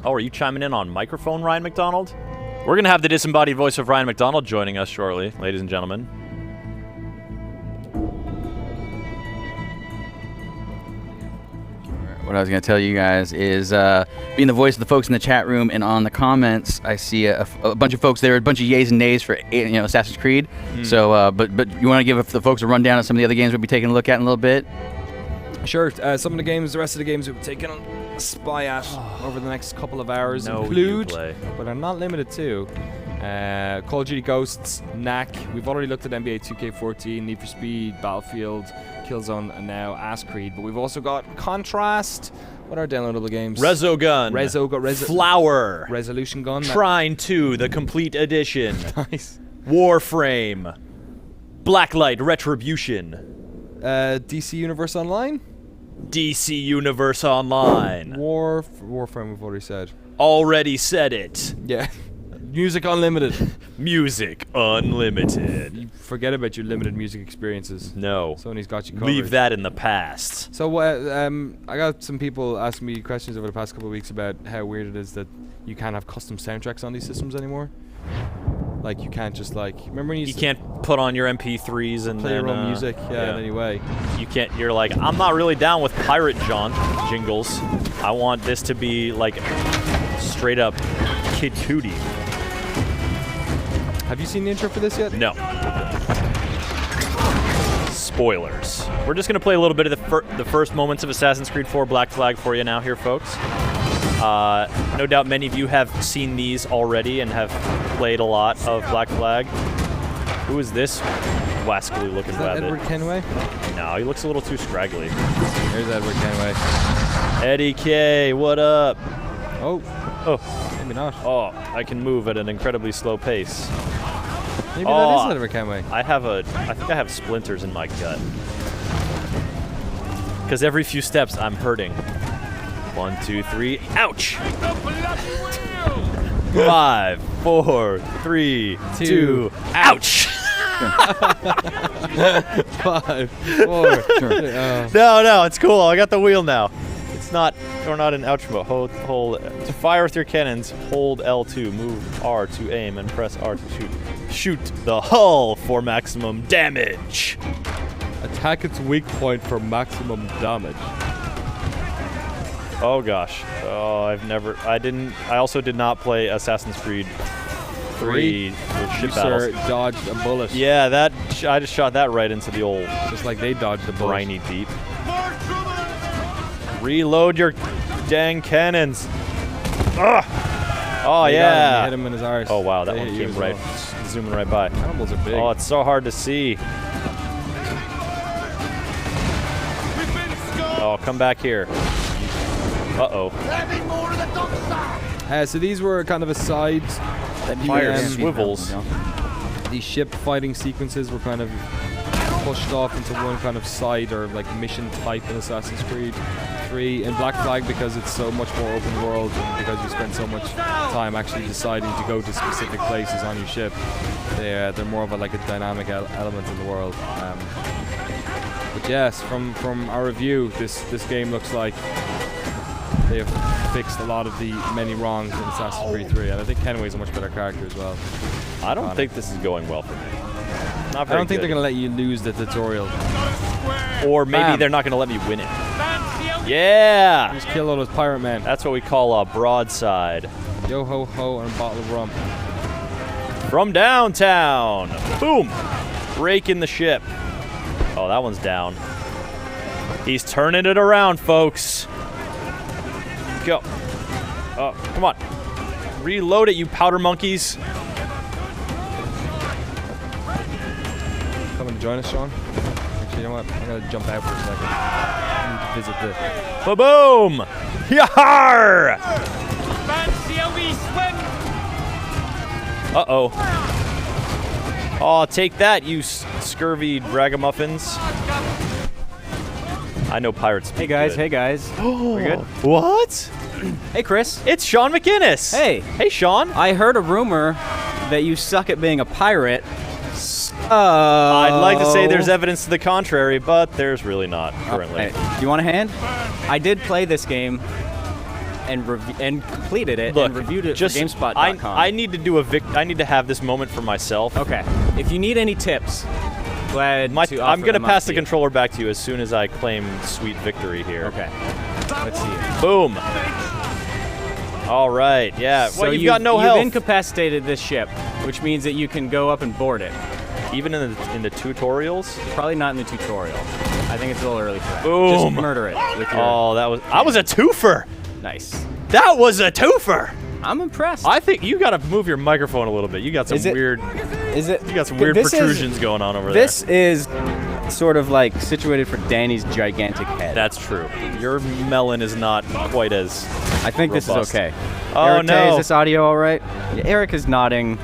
Oh, are you chiming in on microphone, Ryan McDonald? We're going to have the disembodied voice of Ryan McDonald joining us shortly, ladies and gentlemen. What I was going to tell you guys is being the voice of the folks in the chat room and on the comments, I see a bunch of folks there, a bunch of yays and nays for Assassin's Creed. So, but you want to give the folks a rundown of some of the other games we'll be taking a look at in a little bit? Sure. Some of the games, the rest of the games we've taken a spy at over the next couple of hours include, but are not limited to, Call of Duty Ghosts, NAC. We've already looked at NBA 2K14, Need for Speed, Battlefield, Killzone, and now Ass Creed. But we've also got Contrast. What are downloadable games? Resogun. Flower. Resolution Gun. Trine 2, the complete edition. Nice. Warframe. Blacklight Retribution. DC Universe Online? DC Universe Online. Warframe, we've already said. Already said it. Yeah. Music Unlimited. Music Unlimited. You forget about your limited music experiences. No. Sony's got you covered. Leave that in the past. So I got some people asking me questions over the past couple of weeks about how weird it is that you can't have custom soundtracks on these systems anymore. Like, you can't just, like, remember when you can't put on your MP3s and play your own music in any way. You can't, you're like, I'm not really down with pirate jingles. I want this to be, like, straight up Kid Cudi. Have you seen the intro for this yet? No. Spoilers. We're just going to play a little bit of the first moments of Assassin's Creed 4 Black Flag for you now here, folks. No doubt many of you have seen these already and have played a lot of Black Flag. Who is this wascally looking rabbit? Edward Kenway? No, he looks a little too scraggly. There's Edward Kenway. Eddie K, what up? Oh. Maybe not. Oh, I can move at an incredibly slow pace. Maybe that is Edward Kenway. I think I have splinters in my gut. Because every few steps I'm hurting. 1, 2, 3, ouch! 5, 4, 3, 2, ouch! 5, 4. No, it's cool. I got the wheel now. It's not. We're not in ouch mode. Hold. To fire with your cannons, hold L2. Move R to aim and press R to shoot. Shoot the hull for maximum damage. Attack its weak point for maximum damage. Oh gosh. Oh, I also did not play Assassin's Creed 3 ship battles. You, sir, dodged a bullet. Yeah, I just shot that right into the old. Just like they dodged a bullet. Briny deep. Reload your dang cannons. Ugh. Oh yeah. Hit him in his arse. Oh wow, that one came right, zooming right by. Cannibals are big. Oh, it's so hard to see. Oh, come back here. Uh-oh. So these were kind of a side. Fire swivels. These ship fighting sequences were kind of pushed off into one kind of side or like mission type in Assassin's Creed 3. In Black Flag, because it's so much more open world and because you spend so much time actually deciding to go to specific places on your ship, they're more of a dynamic element in the world. But yes, from our review, this game looks like they have fixed a lot of the many wrongs in Assassin's Creed 3, and I think Kenway's a much better character as well. I don't think this is going well for me. I don't think they're going to let you lose the tutorial. Or maybe they're not going to let me win it. Yeah! Just kill all those pirate men. That's what we call a broadside. Yo ho ho and a bottle of rum. From downtown! Boom! Breaking the ship. Oh, that one's down. He's turning it around, folks. Go. Oh, come on. Reload it, you powder monkeys. Come and join us, Sean. Actually, you know what? I'm going to jump out for a second. I need to visit the... Ba-boom! Yar! Uh-oh. Oh, take that, you scurvy ragamuffins. I know pirates speak good. Hey guys. We're good? What? Hey Chris. It's Shaun McInnis. Hey. Hey Shaun. I heard a rumor that you suck at being a pirate. I'd like to say there's evidence to the contrary, but there's really not currently. Hey, do you want a hand? I did play this game and completed it Look, and reviewed it just for GameSpot.com. I need to do I need to have this moment for myself. Okay. If you need any tips, glad to offer I'm gonna them up pass to the you. controller back to you as soon as I claim sweet victory here. Okay. Let's see it. Boom. All right. Yeah. So well, you've got no you've health. incapacitated this ship, which means that you can go up and board it. Even in the tutorials. Probably not in the tutorial. I think it's a little early for that. Boom. Just murder it with your... Oh, that was a twofer. Nice. That was a twofer. I'm impressed. I think you got to move your microphone a little bit. You got some weird. Is it? You got some weird protrusions going on over This is sort of like situated for Danny's gigantic head. there. That's true. Your melon is not quite as. I think robust. this is okay. Oh, Eric, no. is this audio all right? Yeah, Eric is nodding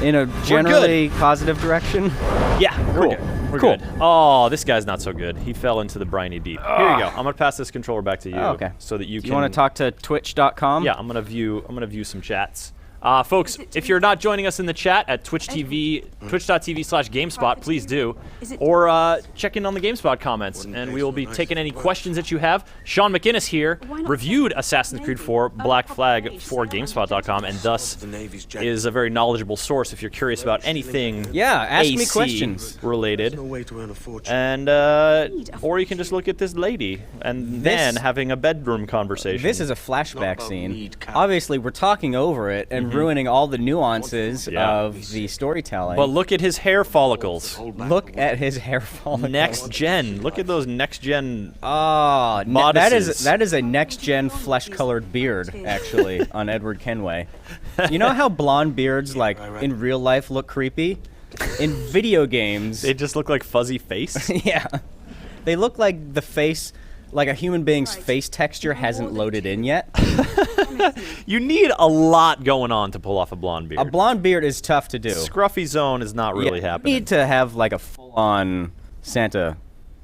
in a generally positive direction. Yeah. Cool. We're good. We're Cool. good. Oh, this guy's not so good. He fell into the briny deep. Here you go. I'm gonna pass this controller back to you. Oh, okay. So that you can. You want to talk to Twitch.com? Yeah, I'm gonna view some chats. Folks, if you're not joining us in the chat at twitch.tv/GameSpot, please do. Or check in on the GameSpot comments, and we will be taking any questions that you have. Shaun McInnis here reviewed Assassin's Creed 4 Black Flag for GameSpot.com, and thus is a very knowledgeable source if you're curious about anything Yeah, ask AC me questions. related. And or you can just look at this lady and then having a bedroom conversation. This is a flashback scene. Obviously, we're talking over it and ruining all the nuances of the storytelling. But look at his hair follicles. Look at his hair follicles. Next gen. Look at those next gen. Oh, that Bodices. is a next gen flesh-colored beard, actually, on Edward Kenway. You know how blonde beards, like in real life, look creepy? In video games, They just look like fuzzy face. yeah, they look like the face, like a human being's face texture hasn't loaded in yet. You need a lot going on to pull off a blonde beard. A blonde beard is tough to do. Scruffy zone is not really You happening. need to have like a full-on Santa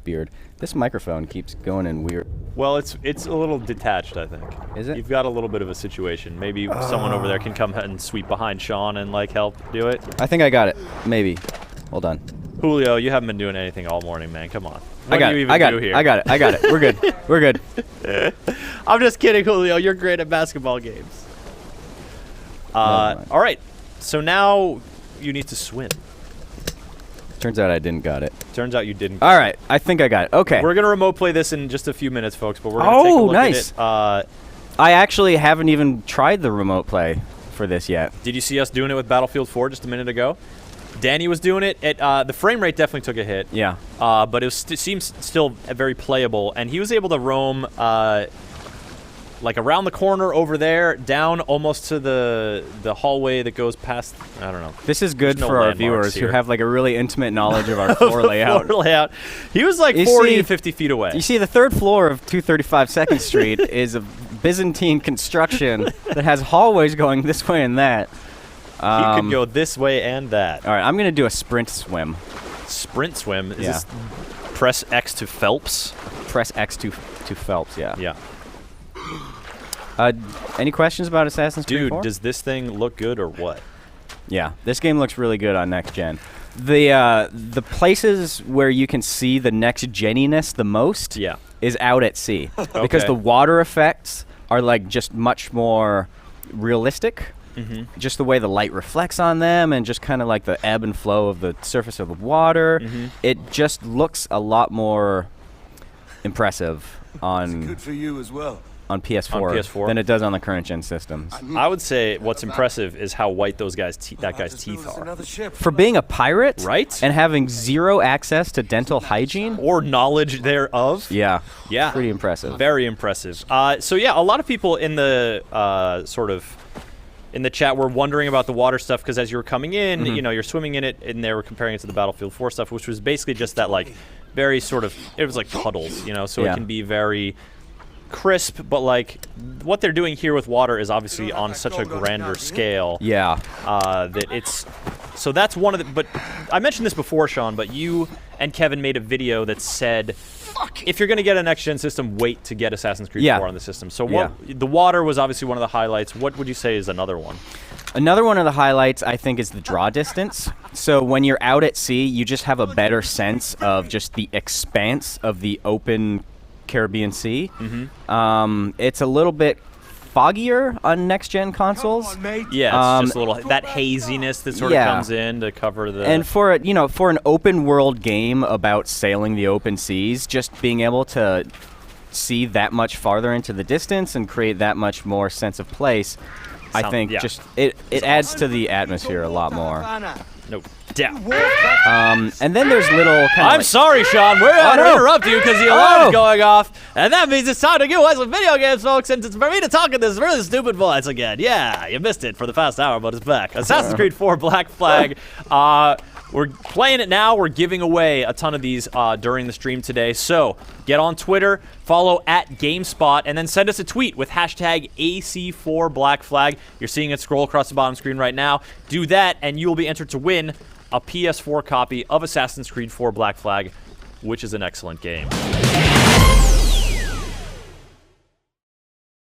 beard. This microphone keeps going in weird. Well, it's a little detached, I think. Is it? You've got a little bit of a situation. Maybe someone over there can come and sweep behind Shaun and like help do it. I think I got it. Maybe. Hold on. Julio, you haven't been doing anything all morning, man. Come on. I got do you it. even I got do it. here? I got it. I got it. We're good. We're good. I'm just kidding, Julio. You're great at basketball games. mind. All right. So now you need to swim. Turns out I didn't got it. Turns out you didn't. All right. I think I got it. Okay. We're gonna remote play this in just a few minutes, folks. But we're gonna take a look nice. at it. I actually haven't even tried the remote play for this yet. Did you see us doing it with Battlefield 4 just a minute ago? Danny was doing it. The frame rate definitely took a hit. Yeah. But it seems still very playable, and he was able to roam like around the corner over there, down almost to the hallway that goes past. I don't know. This is good There's no for our landmarks viewers who here. have like a really intimate knowledge of our floor layout. Floor layout. He was like You 40 see- to 50 feet away. You see, the third floor of 235 2nd Street is a Byzantine construction that has hallways going this way and that. He could go this way and that. All right, I'm gonna do a sprint swim. Sprint swim. Is Yeah. this press X to Phelps? Press X to Phelps. Yeah. Yeah. Any questions about Assassin's Creed Dude, 4? does this thing look good or what? Yeah, this game looks really good on next gen. The places where you can see the next geniness the most Yeah. is out at sea because Okay. the water effects are like just much more realistic. Mm-hmm. Just the way the light reflects on them and just kind of like the ebb and flow of the surface of the water. Mm-hmm. It just looks a lot more impressive on Good for you as well. on PS4, On PS4? than it does on the current gen systems. I would say what's impressive is how white those guys that guy's teeth are. Another ship. For being a pirate, Right? and having zero access to dental hygiene, Or knowledge thereof. yeah, Yeah. pretty impressive. Very impressive. So yeah, a lot of people in the sort of in the chat were wondering about the water stuff because as you were coming in, Mm-hmm. you know, you're swimming in it, and they were comparing it to the Battlefield 4 stuff, which was basically just that like very sort of it was like puddles, you know, so Yeah. it can be very crisp, but like what they're doing here with water is obviously on such a grander scale. Yeah, That it's so that's one of the. But I mentioned this before, Shaun. But you and Kevin made a video that said, if you're going to get a next gen system, wait to get Assassin's Creed Yeah. 4 on the system. So what? The water was obviously one of the highlights. What would you say is another one? another one of the highlights I think is the draw distance. So when you're out at sea, you just have a better sense of just the expanse of the open Caribbean Sea. Mm-hmm. It's a little bit foggier on next-gen consoles. Yeah, it's just a little that haziness that sort of Yeah. comes in to cover the. And for for an open world game about sailing the open seas, just being able to see that much farther into the distance and create that much more sense of place, I think yeah. just it adds to the atmosphere a lot more. no doubt. And then there's little kind I'm of sorry, Sean. We're going to no. interrupt you because the alarm's Oh. going off, and that means it's time to get away with video games, folks. And it's for me to talk in this really stupid voice again. Yeah, you missed it for the past hour, but it's back. Assassin's Creed 4 Black Flag. We're playing it now. We're giving away a ton of these during the stream today. So get on Twitter, follow at GameSpot, and then send us a tweet with hashtag AC4BlackFlag. You're seeing it scroll across the bottom screen right now. Do that, and you will be entered to win a PS4 copy of Assassin's Creed 4 Black Flag, which is an excellent game.